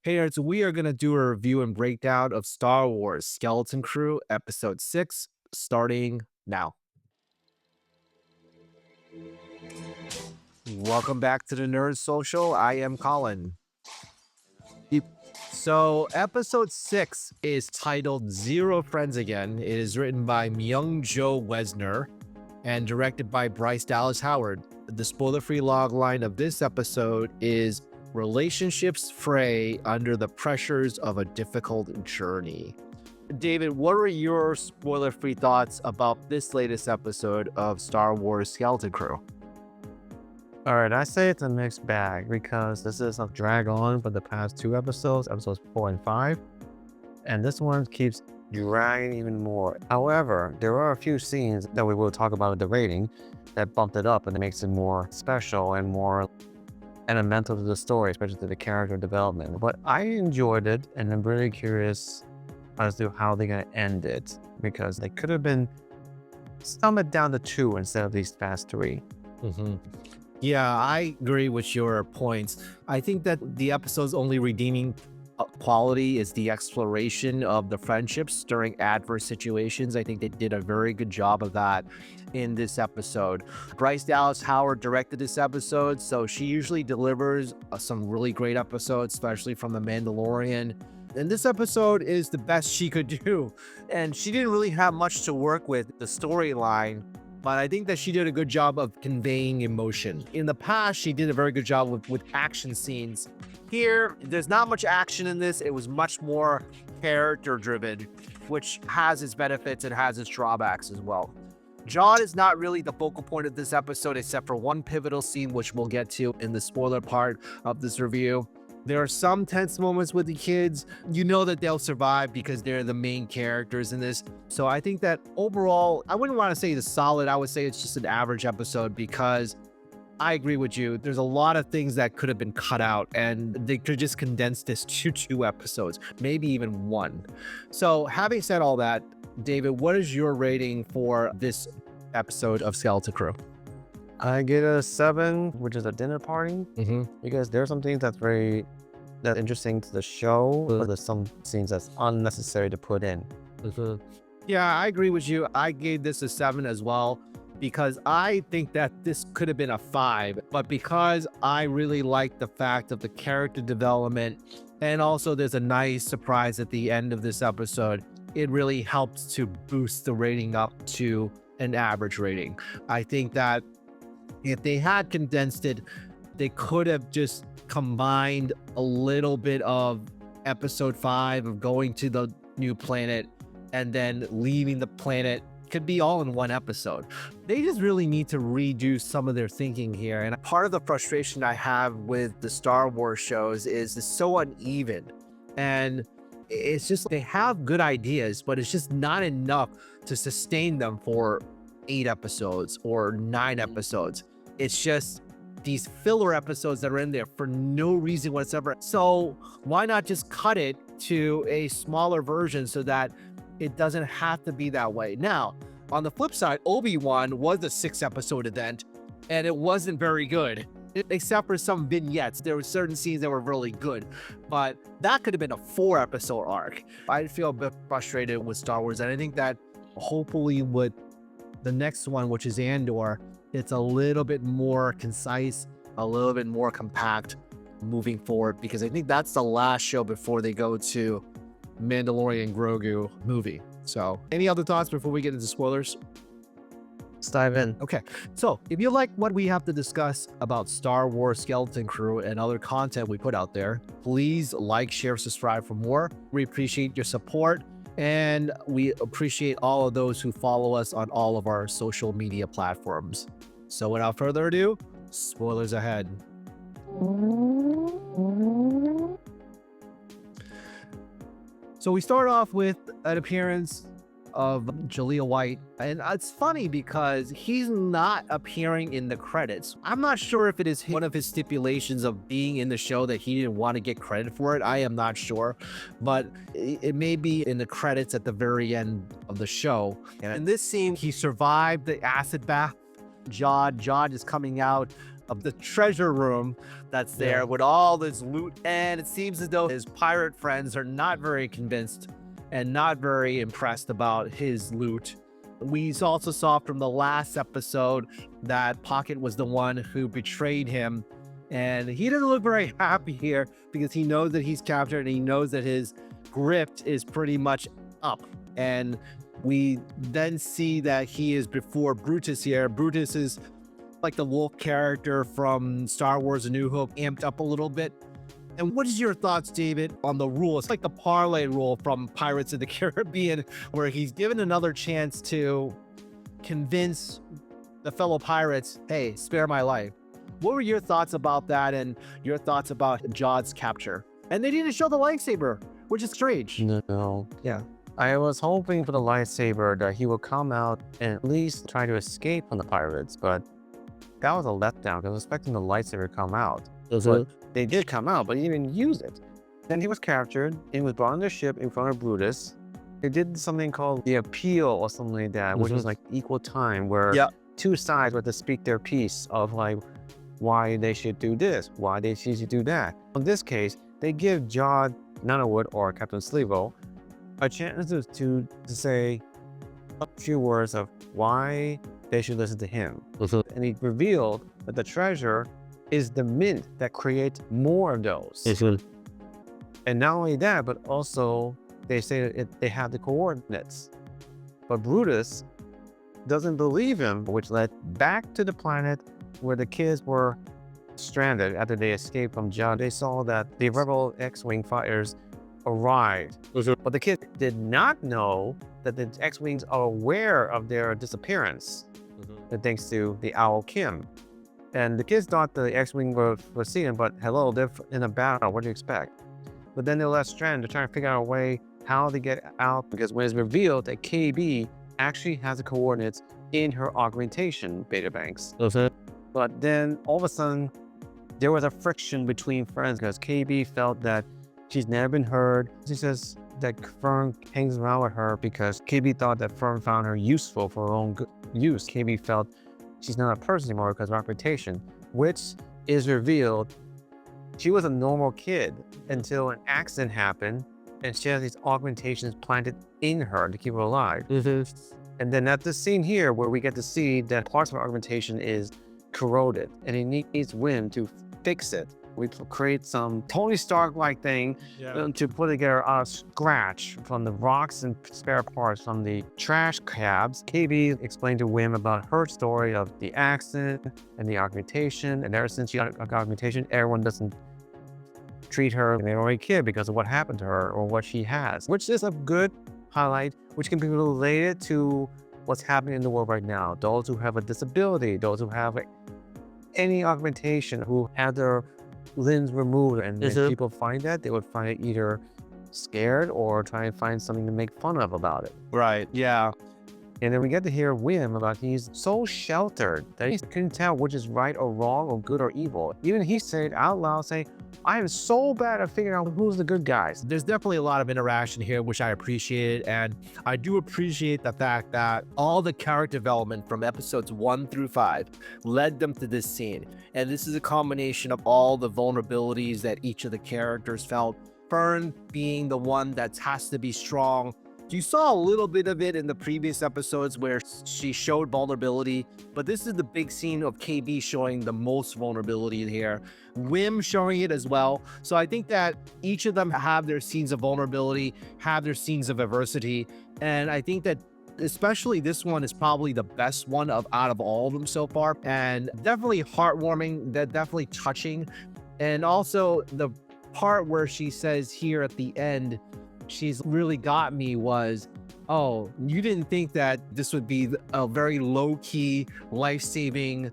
Hey, nerds, we are going to do a review and breakdown of Star Wars Skeleton Crew Episode 6, starting now. Welcome back to the Nerd Social. I am Colin. Yep. So, Episode 6 is titled Zero Friends Again. It is written by Myung Wesner and directed by Bryce Dallas Howard. The spoiler-free logline of this episode is relationships fray under the pressures of a difficult journey. David, what are your spoiler-free thoughts about this latest episode of Star Wars Skeleton Crew? All right, I say it's a mixed bag because this is a drag on for the past two episodes, episodes 4 and 5, and this one keeps dragging even more. However, there are a few scenes that we will talk about in the rating that bumped it up and it makes it more special and more elemental to the story, especially to the character development. But I enjoyed it, and I'm really curious as to how they're gonna end it because they could have been summed down to 2 instead of these past 3. Yeah, I agree with your points. I think that the episode's only redeeming quality is the exploration of the friendships during adverse situations. I think they did a very good job of that in this episode. Bryce Dallas Howard directed this episode, so she usually delivers some really great episodes, especially from The Mandalorian. And this episode is the best she could do. And she didn't really have much to work with, the storyline, but I think that she did a good job of conveying emotion. In the past, she did a very good job with action scenes. Here, there's not much action in this. It was much more character-driven, which has its benefits and has its drawbacks as well. John is not really the focal point of this episode, except for one pivotal scene, which we'll get to in the spoiler part of this review. There are some tense moments with the kids. You know that they'll survive because they're the main characters in this. So I think that overall, I wouldn't want to say it's solid. I would say it's just an average episode because I agree with you. There's a lot of things that could have been cut out and they could just condense this to 2 episodes, maybe even 1. So having said all that, David, what is your rating for this episode of Skeleton Crew? I get a 7, which is a dinner party, because there are some things that's interesting to the show, but there's some scenes that's unnecessary to put in. Yeah, I agree with you. I gave this a 7 as well because I think that this could have been a 5, but because I really like the fact of the character development and also there's a nice surprise at the end of this episode, it really helps to boost the rating up to an average rating. I think that if they had condensed it, they could have just combined a little bit of episode 5 of going to the new planet and then leaving the planet. Could be all in one episode. They just really need to redo some of their thinking here. And part of the frustration I have with the Star Wars shows is it's so uneven. And it's just they have good ideas, but it's just not enough to sustain them for 8 episodes or 9 episodes. It's just these filler episodes that are in there for no reason whatsoever. So why not just cut it to a smaller version so that it doesn't have to be that way? Now, on the flip side, Obi-Wan was a 6-episode event and it wasn't very good. Except for some vignettes, there were certain scenes that were really good, but that could have been a 4-episode arc. I feel a bit frustrated with Star Wars, and I think that hopefully with the next one, which is Andor, it's a little bit more concise, a little bit more compact moving forward, because I think that's the last show before they go to Mandalorian Grogu movie. So any other thoughts before we get into spoilers? Let's dive in. Okay, so if you like what we have to discuss about Star Wars Skeleton Crew and other content we put out there, please like, share, subscribe for more. We appreciate your support. And we appreciate all of those who follow us on all of our social media platforms. So without further ado, spoilers ahead. So we start off with an appearance of Jaleel White. And it's funny because he's not appearing in the credits. I'm not sure if it is one of his stipulations of being in the show that he didn't want to get credit for it. I am not sure, but it may be in the credits at the very end of the show. And in this scene, he survived the acid bath. Jod is coming out of the treasure room that's there with all this loot. And it seems as though his pirate friends are not very convinced and not very impressed about his loot. We also saw from the last episode that Pocket was the one who betrayed him. And he doesn't look very happy here because he knows that he's captured and he knows that his grip is pretty much up. And we then see that he is before Brutus here. Brutus is like the wolf character from Star Wars A New Hope, amped up a little bit. And what is your thoughts, David, on the rule? It's like the parlay rule from Pirates of the Caribbean, where he's given another chance to convince the fellow pirates, hey, spare my life. What were your thoughts about that and your thoughts about Jod's capture? And they didn't show the lightsaber, which is strange. No. Yeah. I was hoping for the lightsaber that he would come out and at least try to escape from the pirates, but that was a letdown because I was expecting the lightsaber to come out. But they did come out, but he didn't use it. Then he was captured and was brought on the ship in front of Brutus. They did something called the appeal or something like that, which was like equal time where two sides were to speak their piece of like why they should do this, why they should do that. In this case, they give Jod Nanowood or Captain Slevo a chance to say a few words of why they should listen to him. And he revealed that the treasure is the mint that creates more of those. And not only that, but also they say that they have the coordinates. But Brutus doesn't believe him, which led back to the planet where the kids were stranded after they escaped from Jod. They saw that the rebel X-Wing fighters arrived. But the kids did not know that the X-Wings are aware of their disappearance, thanks to the Owl Kim. And the kids thought the X-Wing were seeing them, but hello, they're in a battle, what do you expect? But then they're left stranded, they're trying to figure out a way how to get out, because when it's revealed that KB actually has the coordinates in her augmentation beta banks. But then all of a sudden, there was a friction between friends because KB felt that she's never been heard. She says that Fern hangs around with her because KB thought that Fern found her useful for her own use. KB felt she's not a person anymore because of reputation, which is revealed. She was a normal kid until an accident happened and she has these augmentations planted in her to keep her alive. And then at this scene here where we get to see that parts of her augmentation is corroded and it needs Wim to fix it. We create some Tony Stark-like thing to put together out of scratch from the rocks and spare parts from the trash cabs. KB explained to Wim about her story of the accident and the augmentation. And ever since she got augmentation, everyone doesn't treat her like an ordinary kid because of what happened to her or what she has, which is a good highlight, which can be related to what's happening in the world right now. Those who have a disability, those who have any augmentation, who have their limbs removed, and when people find that, they would find it either scared or try and find something to make fun of about it. Right, yeah. And then we get to hear Wim about he's so sheltered that he couldn't tell which is right or wrong or good or evil. Even he said out loud, saying, I am so bad at figuring out who's the good guys. There's definitely a lot of interaction here, which I appreciate. And I do appreciate the fact that all the character development from episodes 1 through 5 led them to this scene. And this is a combination of all the vulnerabilities that each of the characters felt. Fern being the one that has to be strong. You saw a little bit of it in the previous episodes where she showed vulnerability, but this is the big scene of KB showing the most vulnerability here. Wim showing it as well. So I think that each of them have their scenes of vulnerability, have their scenes of adversity. And I think that especially this one is probably the best one out of all of them so far. And definitely heartwarming, definitely touching. And also the part where she says here at the end, she's really got me was, oh, you didn't think that this would be a very low-key, life-saving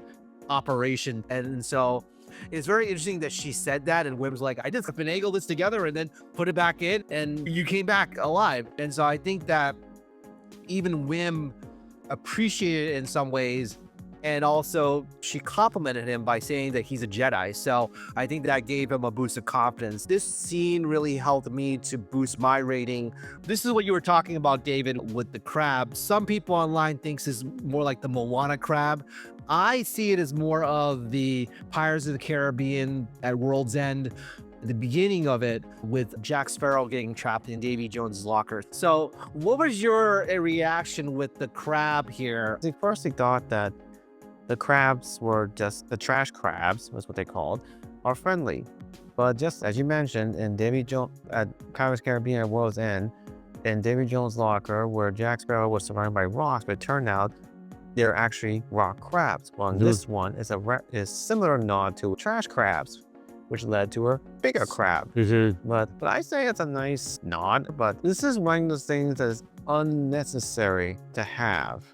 operation. And so it's very interesting that she said that, and Wim's like, I just finagled this together and then put it back in, and you came back alive. And so I think that even Wim appreciated it in some ways And also, she complimented him by saying that he's a Jedi. So I think that gave him a boost of confidence. This scene really helped me to boost my rating. This is what you were talking about, David, with the crab. Some people online thinks is more like the Moana crab. I see it as more of the Pirates of the Caribbean at World's End, the beginning of it, with Jack Sparrow getting trapped in Davy Jones's locker. So what was your reaction with the crab here? They first thought that the crabs were just the trash crabs, was what they called, are friendly. But just as you mentioned, in Davy Jones at Pirates of the Caribbean at World's End, in Davy Jones' locker, where Jack Sparrow was surrounded by rocks, but it turned out they're actually rock crabs. Well, this one is similar nod to trash crabs, which led to a bigger crab. But I say it's a nice nod, but this is one of those things that is unnecessary to have.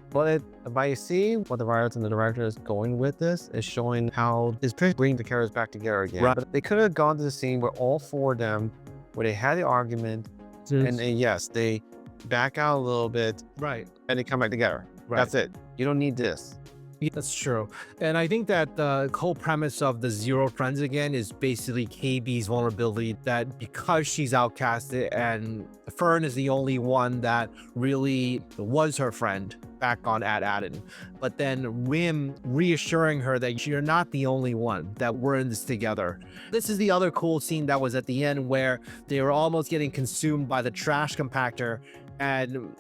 But by seeing what the writers and the director is going with this, is showing how it's pretty bringing the characters back together again. Right. But they could have gone to the scene where all four of them, where they had the argument, and yes, they back out a little bit, Right. and they come back together. Right. That's it. You don't need this. Yeah, that's true. And I think that the whole premise of the Zero Friends again is basically KB's vulnerability, that because she's outcasted and Fern is the only one that really was her friend back on at Aden. But then Wim reassuring her that you're not the only one, that we're in this together. This is the other cool scene that was at the end where they were almost getting consumed by the trash compactor, and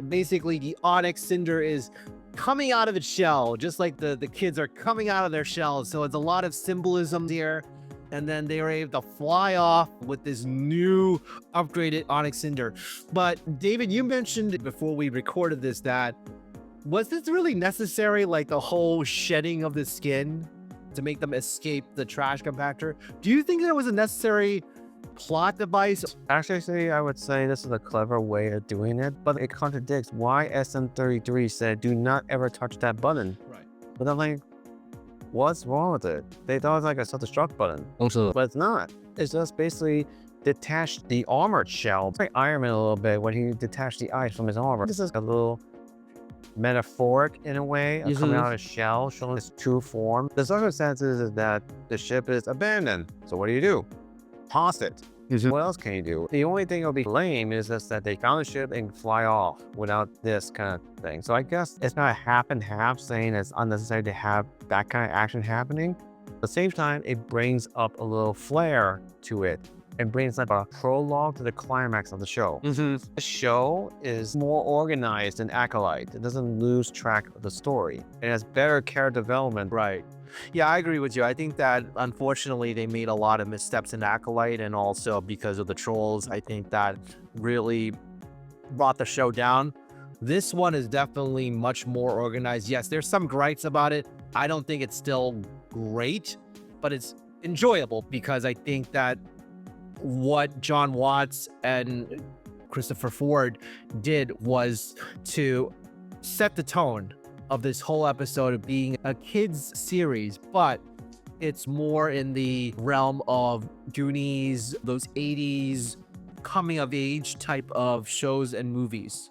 basically the onyx cinder is coming out of its shell, just like the kids are coming out of their shells. So it's a lot of symbolism here. And then they were able to fly off with this new upgraded onyx cinder. But David, you mentioned before we recorded this that, was this really necessary, like the whole shedding of the skin to make them escape the trash compactor? Do you think that was a necessary plot device? Actually, I would say this is a clever way of doing it, but it contradicts why SM33 said, do not ever touch that button. Right. But I'm like, what's wrong with it? They thought it was like a self-destruct button. Also, But it's not. It's just basically detached the armored shell. It's like Iron Man a little bit when he detached the ice from his armor. This is a little metaphoric in a way of coming out of his shell, showing its true form. The circumstances is that the ship is abandoned. So what do? Toss it. What else can you do? The only thing that would be lame is just that they found the ship and fly off without this kind of thing. So I guess it's not a half and half saying it's unnecessary to have that kind of action happening. At the same time, it brings up a little flair to it and brings up a prologue to the climax of the show. The show is more organized than Acolyte. It doesn't lose track of the story. It has better character development. right. Yeah, I agree with you. I think that unfortunately they made a lot of missteps in Acolyte, and also because of the trolls, I think that really brought the show down. This one is definitely much more organized. Yes, there's some gripes about it. I don't think it's still great, but it's enjoyable because I think that what John Watts and Christopher Ford did was to set the tone of this whole episode of being a kids series, but it's more in the realm of Goonies, those 80s coming of age type of shows and movies.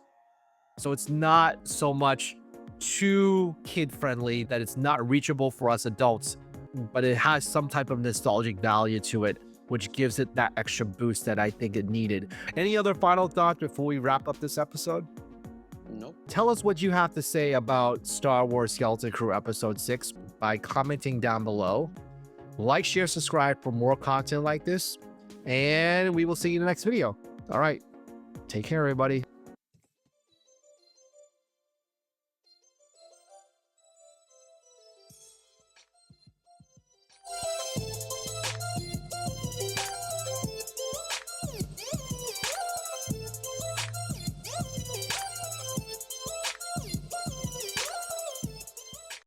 So it's not so much too kid friendly that it's not reachable for us adults, but it has some type of nostalgic value to it, which gives it that extra boost that I think it needed. Any other final thoughts before we wrap up this episode? Nope. Tell us what you have to say about Star Wars Skeleton Crew Episode 6 by commenting down below. Like, share, subscribe for more content like this, and we will see you in the next video. All right. Take care, everybody.